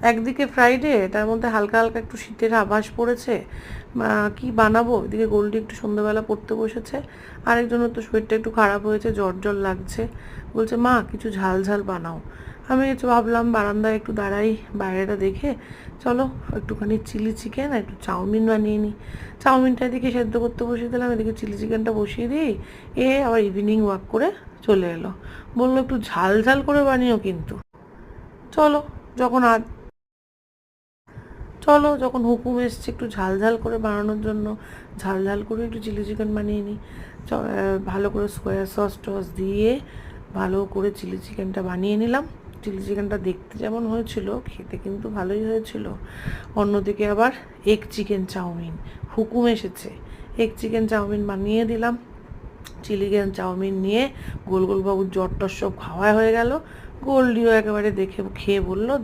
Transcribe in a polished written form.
একদিকে ফ্রাইডে, তার মধ্যে হালকা হালকা একটু শীতের আভাস পড়েছে, কি বানাবো, এদিকে গোল্ডি একটু সন্ধ্যাবেলা পড়তে বসেছে, আরেকজনের তো শরীরটা একটু খারাপ হয়েছে, জ্বর জ্বর লাগছে, বলছে মা কিছু ঝাল ঝাল বানাও। আমি ভাবলাম বারান্দায় একটু দাঁড়াই, বাইরেটা দেখে, চলো একটুখানি চিলি চিকেন আর একটু চাউমিন বানিয়ে নিই। চাউমিনটা এদিকে সেদ্ধ করতে বসিয়ে দিলাম, এদিকে চিলি চিকেনটা বসিয়ে দিই। আবার ইভিনিং ওয়াক করে চলে এলো, বললো একটু ঝাল ঝাল করে বানিও কিন্তু। চলো, যখন আজ চলো যখন হুকুম এসছে একটু ঝাল ঝাল করে বানানোর জন্য, ঝাল ঝাল করে একটু চিলি চিকেন বানিয়ে নিই। ভালো করে সয়া সস টস দিয়ে ভালো করে চিলি চিকেনটা বানিয়ে নিলাম। চিলি চিকেনটা দেখতে যেমন হয়েছিল, খেতে কিন্তু ভালোই হয়েছিল। অন্যদিকে আবার এগ চিকেন চাউমিন হুকুম এসেছে, এগ চিকেন চাউমিন বানিয়ে দিলাম। চিলি চিকেন চাউমিন নিয়ে গোল গোলবাবুর জ্বর টর সব খাওয়া হয়ে গেল। গোল্ডিও একেবারে দেখে খেয়ে বলল